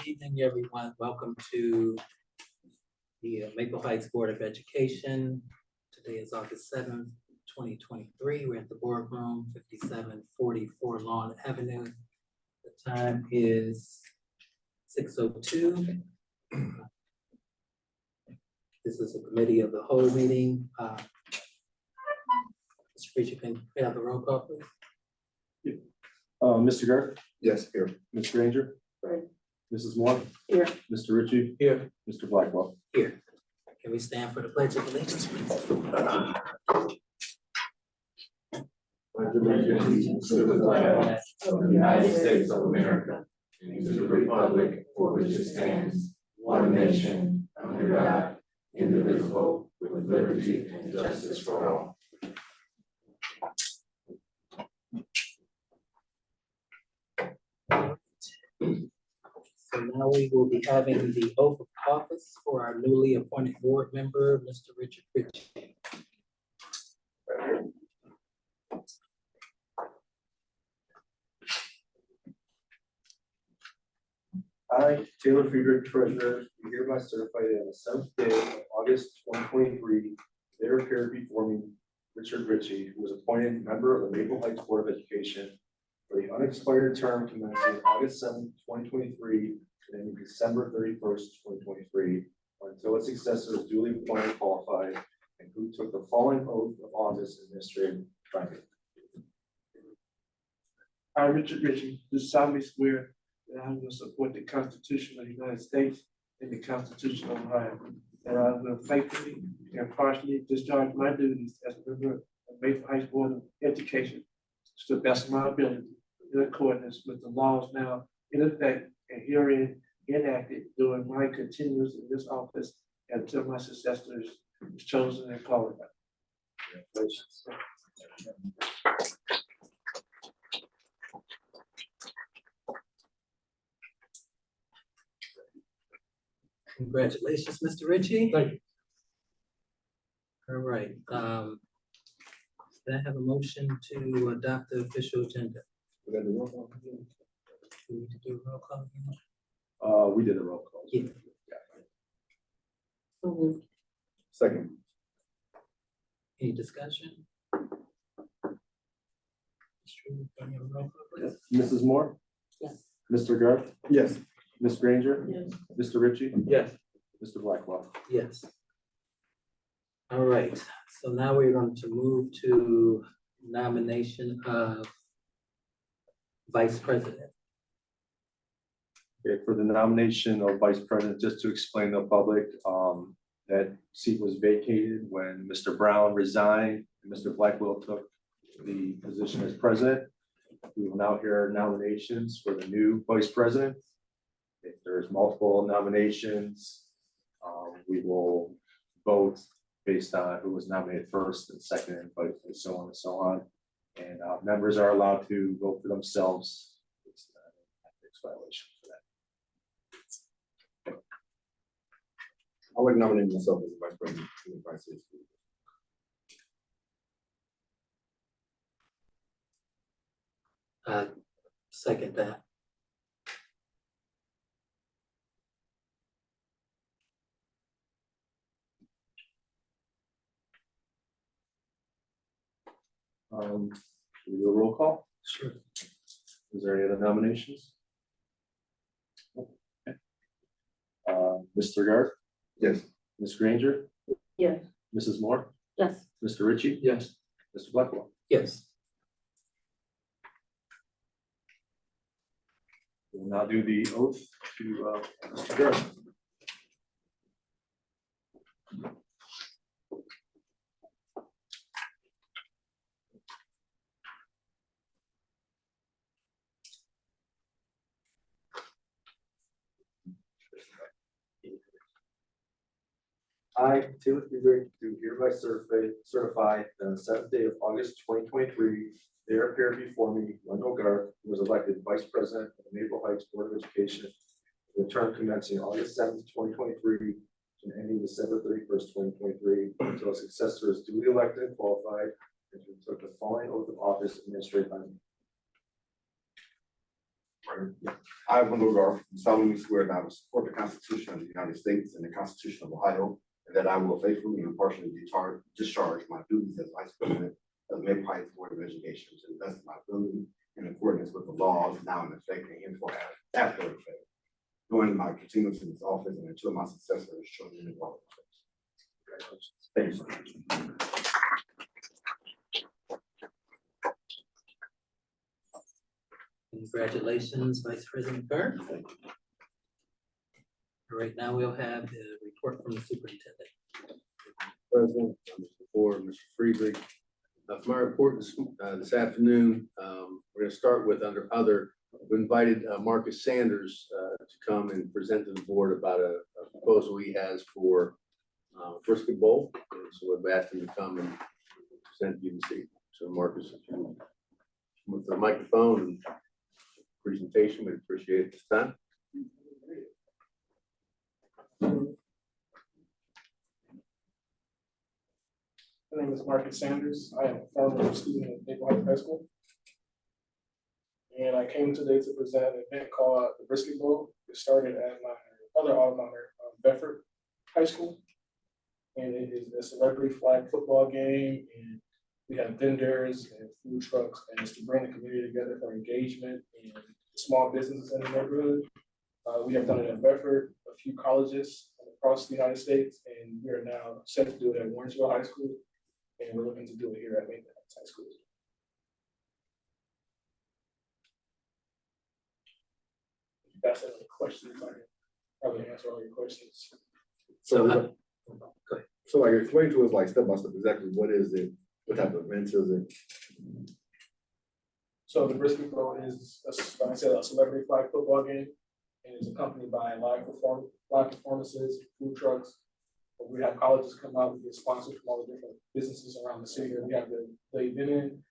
evening, everyone. Welcome to the Maple Heights Board of Education. Today is August 7th, 2023. We're at the boardroom, 5744 Lawn Avenue. The time is 6:02. This is a committee of the whole meeting. Mr. Preacher, can you have the roll call, please? Mr. Garth? Yes, here. Ms. Granger? Right. Mrs. Moore? Here. Mr. Ritchie? Here. Mr. Blackwell? Here. Can we stand for the Pledge of Allegiance, please? Pledge allegiance to the flag of the United States of America and to the republic for which it stands, one nation, under God, indivisible, with liberty and justice for all. So now we will be having the oath of office for our newly appointed board member, Mr. Richard Ritchie. I, Taylor Friedrich, Treasurer, do hereby certify that on the 7th day of August 2023, there appeared before me Richard Ritchie, who was appointed member of the Maple Heights Board of Education for the unexpired term commencing August 7th, 2023, and ending December 31st, 2023, or until its successor is duly appointed and qualified, and who took the following oath of office administered by me. I, Richard Ritchie, do solemnly swear that I will support the Constitution of the United States and the Constitution of Ohio, that I will faithfully and impartially discharge my duties as a member of Maple Heights Board of Education to the best of my ability, in accordance with the laws now in effect and herein enacted during my continuance in this office until my successor is chosen and qualified. Congratulations. Congratulations, Mr. Ritchie. Thank you. All right. Can I have a motion to adopt the official agenda? We got the roll call again? Do we need to do a roll call again? We did a roll call. Yeah. Second. Any discussion? Can I have a roll call, please? Mrs. Moore? Yes. Mr. Garth? Yes. Ms. Granger? Yes. Mr. Ritchie? Yes. Mr. Blackwell? Yes. All right, so now we're going to move to nomination of vice president. Okay, for the nomination of vice president, just to explain to the public, that seat was vacated when Mr. Brown resigned and Mr. Blackwell took the position as president. We will now hear nominations for the new vice president. If there's multiple nominations, we will vote based on who was nominated first and second, and so on and so on. And members are allowed to vote for themselves. It's an ethics violation for that. I would nominate myself as vice president. Second that. Should we do a roll call? Sure. Is there any other nominations? Okay. Mr. Garth? Yes. Ms. Granger? Yes. Mrs. Moore? Yes. Mr. Ritchie? Yes. Mr. Blackwell? Yes. We'll now do the oath to Mr. Garth. I, Taylor Friedrich, do hereby certify that on the 7th day of August 2023, there appeared before me Wendell Garth, who was elected Vice President of the Maple Heights Board of Education, with a term commencing August 7th, 2023, and ending December 31st, 2023, until a successor is duly elected and qualified, and who took the following oath of office administered by me. I, Wendell Garth, solemnly swear that I will support the Constitution of the United States and the Constitution of Ohio, and that I will faithfully and impartially discharge my duties as Vice President of the Maple Heights Board of Education to the best of my ability in accordance with the laws now in effect and henceforth after effect, during my continuance in this office and until my successor is chosen in office. Thank you so much. Congratulations, Vice President Burke. All right, now we'll have the report from the superintendent. President, Mr. Ford, Mr. Friedrich. For my report this afternoon, we're going to start with under other. We invited Marcus Sanders to come and present to the board about a proposal he has for Brisket Bowl. And so we've asked him to come and present to you this evening. So Marcus, if you come with the microphone and presentation, we'd appreciate it this time. My name is Marcus Sanders. I am a former student at Maple Heights High School. And I came today to present an event called the Brisket Bowl. It started at my other alma mater, Bedford High School. And it is a celebrity flag football game. And we have vendors and food trucks. And it's to bring the community together for engagement and small businesses in the neighborhood. We have done it at Bedford, a few colleges across the United States. And we are now set to do it at Warrensville High School. And we're looking to do it here at Maple Heights High School. If you guys have any questions, I can probably answer all your questions. So, So, go ahead. So like explain to us like step by step exactly what is it, what type of event is it? So the Brisket Bowl is, like I said, a celebrity flag football game, and it's accompanied by live performances, food trucks. We have colleges come out, we get sponsors from all the different businesses around the city that we have the event in.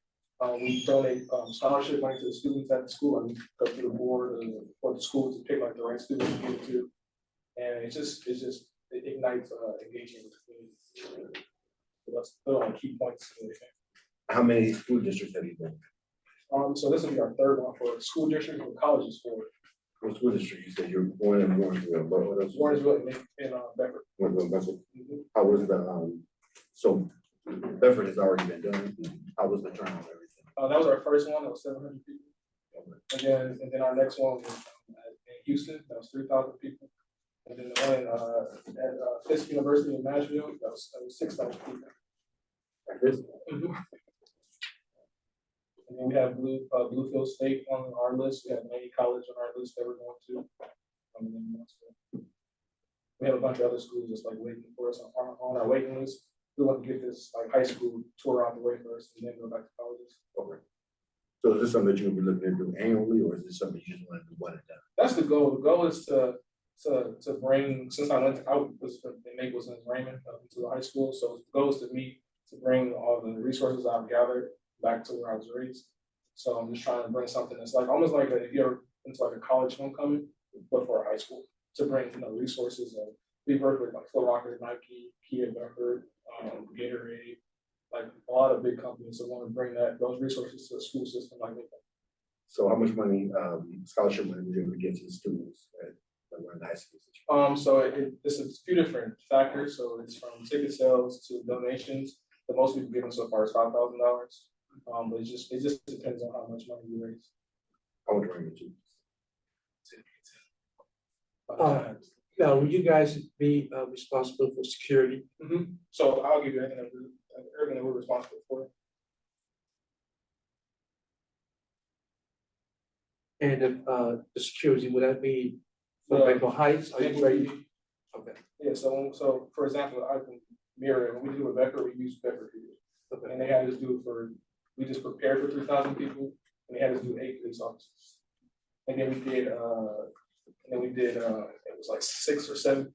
We donate scholarship money to the students at the school, and we go to the board for the school to pick like the right students to give it to. And it ignites engagement with the community. So that's the only key points to the event. How many school districts have you been? So this will be our third one for school district and colleges for What school district? You said you're born in Warrensville, but what else? Warrensville and Bedford. Warrensville, Bedford. How was the, so Bedford has already been done. How was the turnout and everything? That was our first one, that was 700 people. And then our next one was in Houston, that was 3,000 people. And then the one at Fisk University in Nashville, that was 6,000 people. Like this? And then we have Bluefield State on our list. We have Lady College on our list that we're going to. And then we have a bunch of other schools just like waiting for us on our waiting list. We want to get this like high school tour out the way first and then go back to colleges. Okay. So is this something that you'll be looking to do annually, or is this something you just want to do one and done? That's the goal. The goal is to bring, since I was in Naples and Raymond to the high school, so the goal is to bring all the resources I've gathered back to where I was raised. So I'm just trying to bring something that's like almost like if you're into like a college homecoming, but for a high school, to bring resources. We work with like Foot Locker, Nike, Kia, Bedford, Gatorade, like a lot of big companies. So I want to bring those resources to the school system like that. So how much money, scholarship money would you able to give to the students at the high school? So it's a few different factors. So it's from ticket sales to donations. The most we've given so far is $5,000. But it just depends on how much money you raise. How much money would you? Now, will you guys be responsible for security? So I'll give you everything that we're responsible for. And if the security, would that be for Maple Heights? Are you ready? Okay. Yeah, so for example, I can mirror it. When we do it with Bedford, we use Bedford people. Okay. And they had us do it we just prepared for 3,000 people, and they had us do 8 police officers. And then we did it was like 6 or 7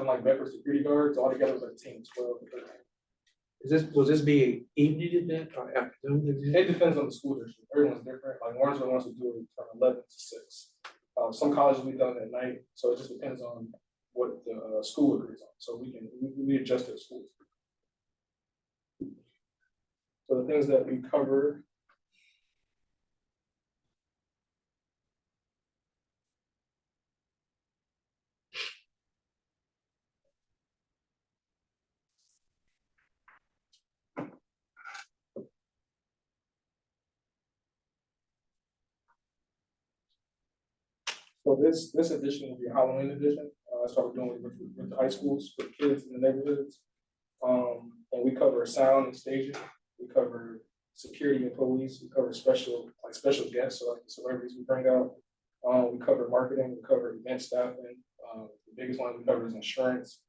like Bedford security guards. All together it was like 10, 12, 13. Will this be an evening event or afternoon event? It depends on the school district. Everyone's different. Like Warrensville wants to do it from 11 to 6. Some colleges we've done at night, so it just depends on what the school agrees on. So we adjust to the schools. So the things that we cover. So this edition will be a Halloween edition. That's what we're doing with the high schools, with kids in the neighborhoods. And we cover sound and staging. We cover security and police. We cover special guests, so like the celebrities we bring out. We cover marketing. We cover event staffing. The biggest one we cover is insurance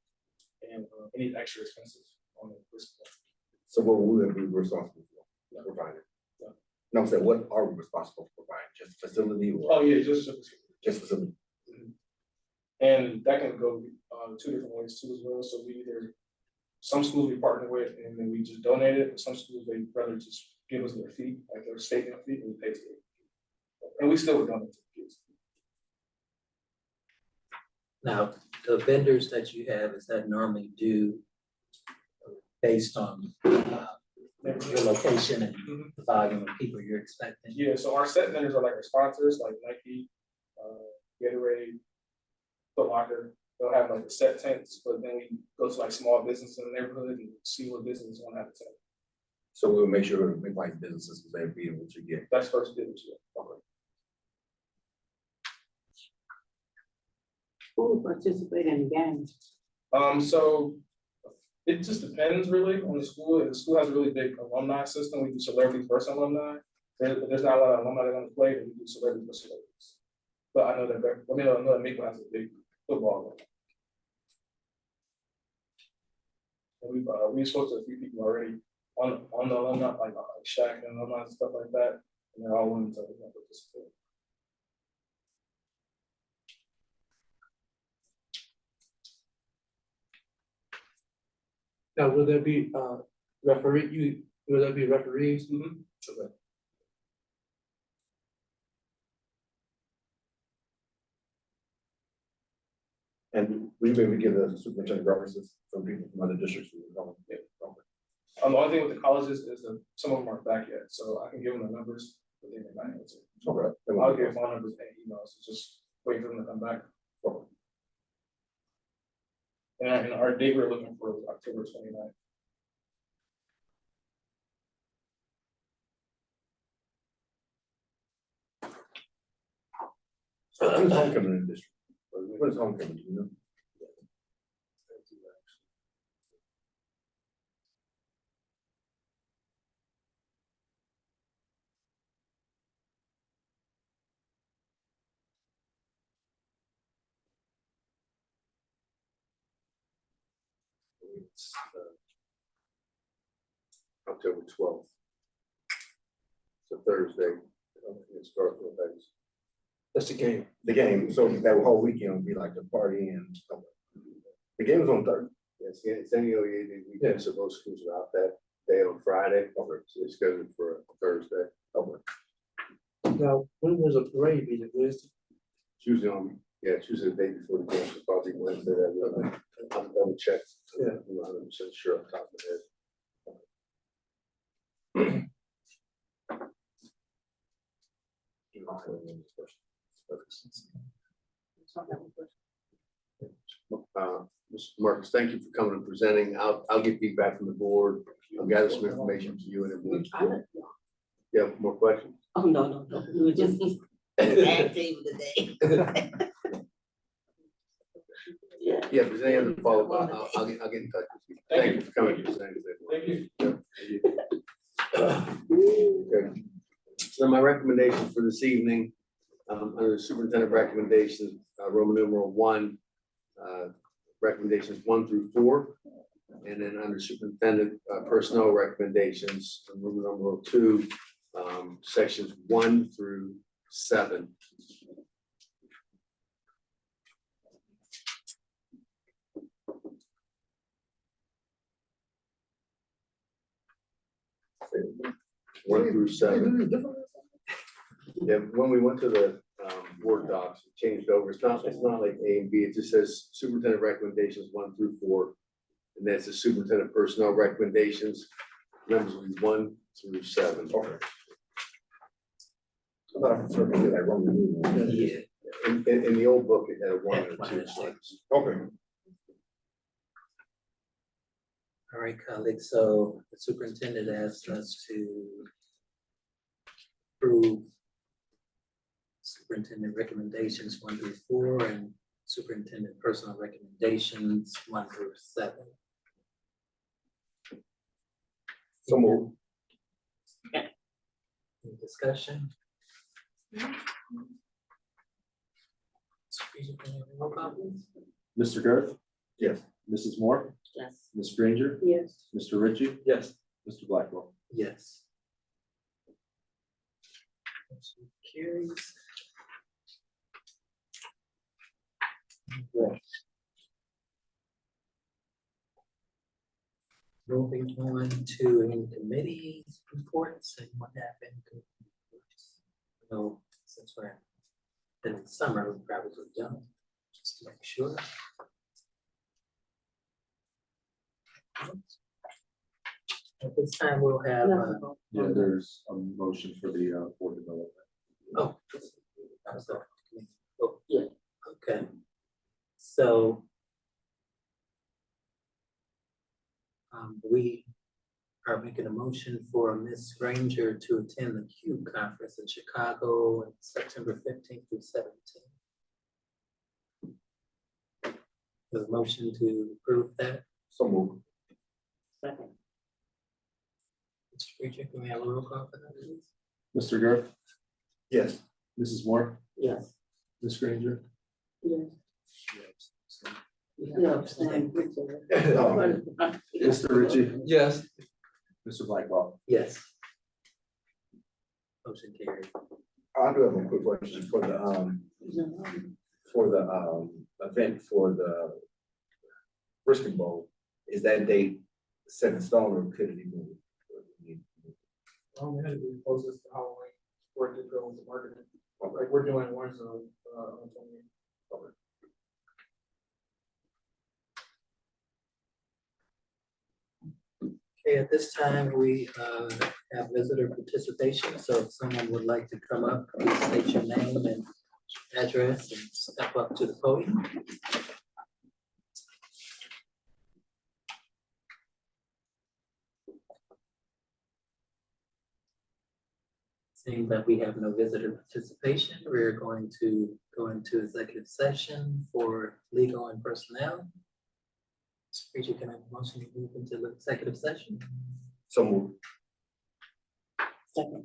and any extra expenses on the risk. So what will we be responsible for providing? Yeah. No, I'm saying, what are we responsible for providing? Just facility or Oh, yeah, just just facility? and that can go two different ways too as well. So we either, some schools we partner with and then we just donate it. Some schools they rather just give us their fee, like their statement fee, and we pay for it. And we still would donate to the kids. Now, the vendors that you have, is that normally due based on your location and the volume of people you're expecting? Yeah, so our set vendors are like our sponsors, like Nike, Gatorade, Foot Locker. They'll have like the set tents, but then we go to like small businesses in the neighborhood and see what businesses want to have a tent. So we'll make sure to make like businesses will be able to get. That's first dibs. Okay. Who will participate in the games? So it just depends really on the school. If the school has a really big alumni system, we do celebrity versus alumni. There's not a lot of alumni that are gonna play, then we do celebrity versus celebrities. But I know that, I know that Maple has a big football league. And we spoke to a few people already on the alumni, like Shaq and alumni and stuff like that, and they're all willing to participate. Now, will there be, will there be referees? Okay. And we maybe give the superintendent references from people from other districts. The only thing with the colleges is that some of them aren't back yet, so I can give them the numbers, but they may not answer. Okay. I'll give phone numbers and emails, just wait for them to come back. And our date we're looking for is October 29th. Who's homecoming in the district? What is homecoming, do you know? It's, October 12th. It's a Thursday. It starts with those. That's the game. The game, so that whole weekend would be like the party and stuff. The game is on Thursday. Yes, yeah, it's any weekend, so most schools are out that day on Friday. Okay. So it's scheduled for a Thursday. Okay. Now, when was a parade be, Wednesday? Tuesday on, yeah, Tuesday the day before the game, so probably Wednesday that week. I'll double check. Yeah. I'm not 100% sure off the top of my head. Mr. Marcus, thank you for coming and presenting. I'll get feedback from the board. I'll gather some information from you and then we'll. You have more questions? Oh, no, we were just bad team today. Yeah. Yeah, if there's any other follow-up, I'll get in touch with you. Thank you for coming and presenting. Thank you. Okay. So my recommendations for this evening, under the superintendent recommendations, Roman numeral 1, recommendations 1 through 4. And then under superintendent personnel recommendations, Roman numeral 2, sections 1 through 7. One through 7. Yeah, when we went to the Word docs, it changed over. It's not like A and B. It just says superintendent recommendations 1 through 4. And that's the superintendent personnel recommendations. Numbers will be 1 through 7. Okay. I thought I could get that wrong. Yeah. In the old book, it had a 1 Yeah, and a 1 2. and a 6. Okay. All right, colleagues, so the superintendent asked us to approve superintendent recommendations 1 through 4, and superintendent personal recommendations 1 through 7. So moved. Any discussion? Roll call, please. Mr. Garth, Yes. Mrs. Moore, Yes. Ms. Granger, Yes. Mr. Ritchie, Yes. Mr. Blackwell. Yes. Motion carries. Moving on to any committees reports and what happened. No, since we're in the summer, we probably done, just to make sure. At this time, we'll have, Yeah, there's a motion for the board development. oh, I'm sorry. Oh, Yeah. okay. So we are making a motion for Ms. Granger to attend the CUBE conference in Chicago on September 15th through 17th. The motion to approve that. So moved. Second. Mr. Preacher, can we have a roll call for that, please? Mr. Garth, Yes. Mrs. Moore, Yes. Ms. Granger, Yes. Yeah, No, same. Mr. Ritchie, Yes. Mr. Blackwell. Yes. Motion carried. I do have a quick question for the event for the Brisket Bowl. Is that date set in stone or could it be moved? We had to be closest to Halloween, for it to go with the marketing. Like, we're doing ones on 20. Okay, at this time, we have visitor participation, so if someone would like to come up, please state your name and address and step up to the podium. Seeing that we have no visitor participation, we're going to go into executive session for legal and personnel. Mr. Preacher, can I have a motion to move into the executive session? So moved. Second.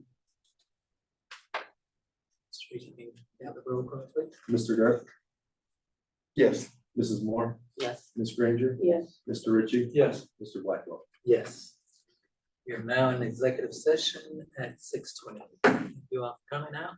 Mr. Preacher, can you have the roll call, please? Mr. Garth, Yes. Mrs. Moore, Yes. Ms. Granger, Yes. Mr. Ritchie. Yes. Mr. Blackwell. Yes. We are now in executive session at 6:20. Thank you all for coming out.